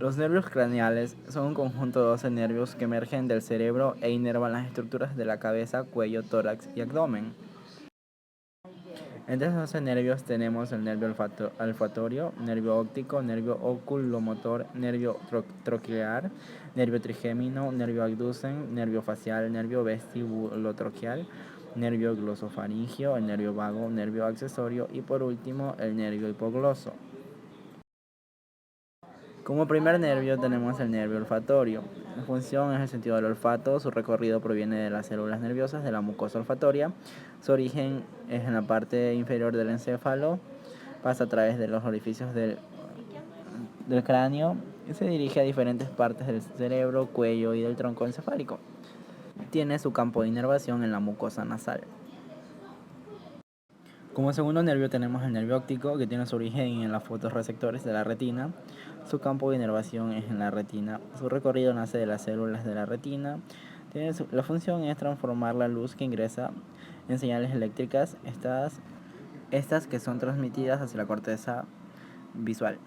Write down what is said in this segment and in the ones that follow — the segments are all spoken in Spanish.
Los nervios craneales son un conjunto de 12 nervios que emergen del cerebro e inervan las estructuras de la cabeza, cuello, tórax y abdomen. Entre esos 12 nervios tenemos el nervio olfatorio, nervio óptico, nervio oculomotor, nervio troquear, nervio trigémino, nervio abducen, nervio facial, nervio vestibulotroquial, nervio glosofaringio, el nervio vago, nervio accesorio y por último el nervio hipogloso. Como primer nervio tenemos el nervio olfatorio. Su función es el sentido del olfato, su recorrido proviene de las células nerviosas de la mucosa olfatoria, su origen es en la parte inferior del encéfalo, pasa a través de los orificios del cráneo y se dirige a diferentes partes del cerebro, cuello y del tronco encefálico. Tiene su campo de inervación en la mucosa nasal. Como segundo nervio tenemos el nervio óptico, que tiene su origen en los fotorreceptores de la retina. Su campo de inervación es en la retina. Su recorrido nace de las células de la retina. La función es transformar la luz que ingresa en señales eléctricas, estas que son transmitidas hacia la corteza visual.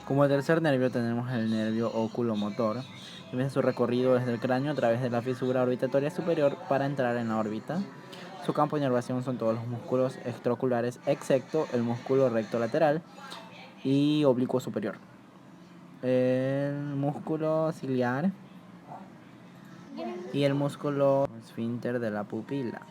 Como tercer nervio tenemos el nervio oculomotor, que empieza su recorrido desde el cráneo a través de la fisura orbitatoria superior para entrar en la órbita. Su campo de inervación son todos los músculos extraoculares, excepto el músculo recto lateral y oblicuo superior, el músculo ciliar y el músculo esfínter de la pupila.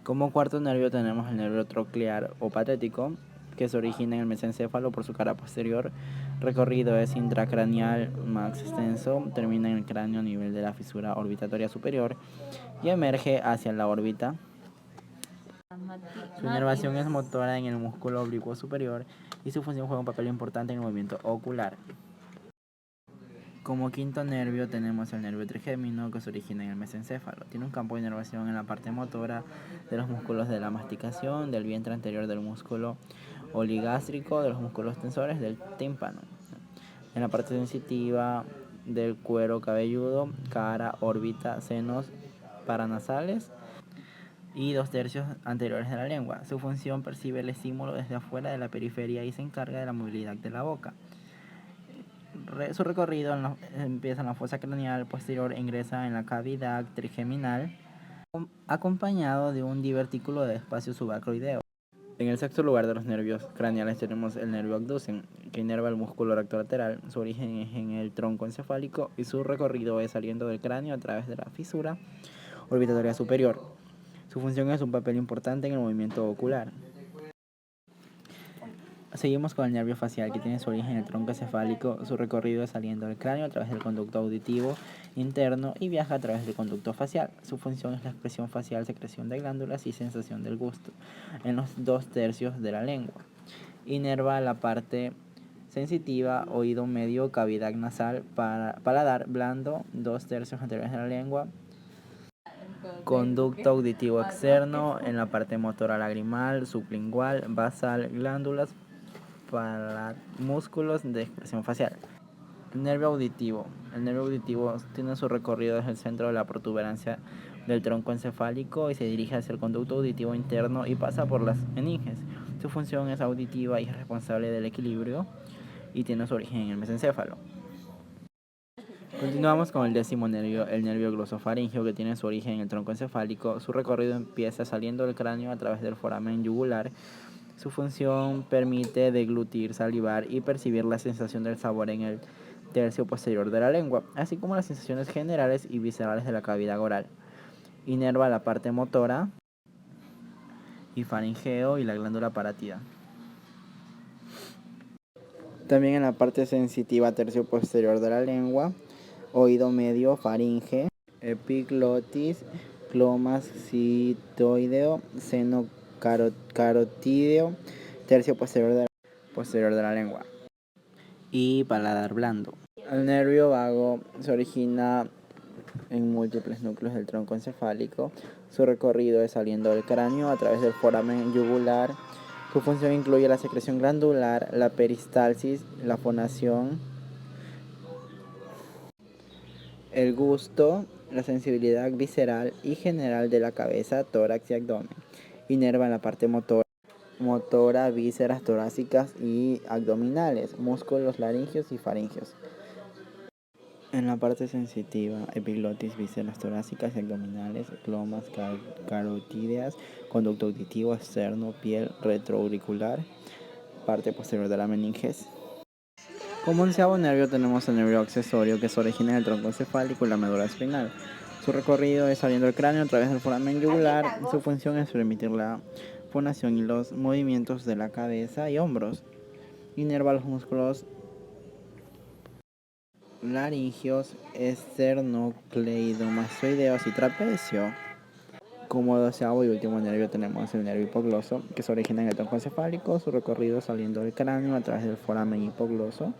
Como cuarto nervio tenemos el nervio troclear o patético, que se origina en el mesencéfalo por su cara posterior. Recorrido es intracraneal más extenso, termina en el cráneo a nivel de la fisura orbitatoria superior y emerge hacia la órbita. Su inervación es motora en el músculo oblicuo superior y su función juega un papel importante en el movimiento ocular. Como quinto nervio tenemos el nervio trigémino, que se origina en el mesencéfalo. Tiene un campo de inervación en la parte motora de los músculos de la masticación, del vientre anterior del músculo oligástrico, de los músculos tensores del tímpano. En la parte sensitiva del cuero cabelludo, cara, órbita, senos paranasales y 2/3 anteriores de la lengua. Su función percibe el estímulo desde afuera de la periferia y se encarga de la movilidad de la boca. Su recorrido empieza en la fosa craneal posterior e ingresa en la cavidad trigeminal, acompañado de un divertículo de espacio subacroideo. En el sexto lugar de los nervios craneales tenemos el nervio abducen, que inerva el músculo rectolateral. Su origen es en el tronco encefálico y su recorrido es saliendo del cráneo a través de la fisura orbitatoria superior. Su función es un papel importante en el movimiento ocular. Seguimos con el nervio facial, que tiene su origen en el tronco encefálico. Su recorrido es saliendo del cráneo a través del conducto auditivo interno y viaja a través del conducto facial. Su función es la expresión facial, secreción de glándulas y sensación del gusto en los 2/3 de la lengua. Inerva la parte sensitiva, oído medio, cavidad nasal, paladar blando, 2/3 anteriores de la lengua, conducto auditivo externo en la parte motora lagrimal, sublingual, basal, glándulas, músculos de expresión facial. El nervio auditivo. El nervio auditivo tiene su recorrido desde el centro de la protuberancia del tronco encefálico y se dirige hacia el conducto auditivo interno y pasa por las meninges. Su función es auditiva y es responsable del equilibrio y tiene su origen en el mesencéfalo. Continuamos con el décimo nervio, el nervio glosofaringio, que tiene su origen en el tronco encefálico. Su recorrido empieza saliendo del cráneo a través del foramen yugular. Su función permite deglutir, salivar y percibir la sensación del sabor en el tercio posterior de la lengua, así como las sensaciones generales y viscerales de la cavidad oral. Inerva la parte motora y faringeo y la glándula parátida. También en la parte sensitiva tercio posterior de la lengua, oído medio, faringe, epiglotis, clomas citoideo, seno carotídeo, tercio posterior de la lengua y paladar blando. El nervio vago se origina en múltiples núcleos del tronco encefálico. Su recorrido es saliendo del cráneo a través del foramen yugular. Su función incluye la secreción glandular, la peristalsis, la fonación, el gusto, la sensibilidad visceral y general de la cabeza, tórax y abdomen. Inerva en la parte motora motora, vísceras torácicas y abdominales, músculos laringeos y faringeos. En la parte sensitiva, epiglotis, vísceras torácicas y abdominales, glomas carotídeas, conducto auditivo externo, piel retroauricular, parte posterior de la meninges. Como onceavo nervio tenemos el nervio accesorio, que se origina en el tronco encefálico y la médula espinal. Su recorrido es saliendo del cráneo a través del foramen yugular. Su función es permitir la fonación y los movimientos de la cabeza y hombros. Inerva los músculos laringeos, esternocleidomastoideos y trapecio. Como doceavo y último nervio tenemos el nervio hipogloso, que se origina en el tronco encefálico. Su recorrido saliendo del cráneo a través del foramen hipogloso.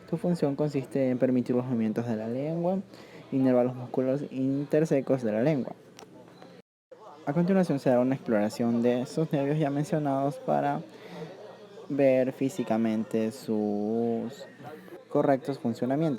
Su función consiste en permitir los movimientos de la lengua. Inerva los músculos intersecos de la lengua. A continuación se da una exploración de estos nervios ya mencionados para ver físicamente sus correctos funcionamientos.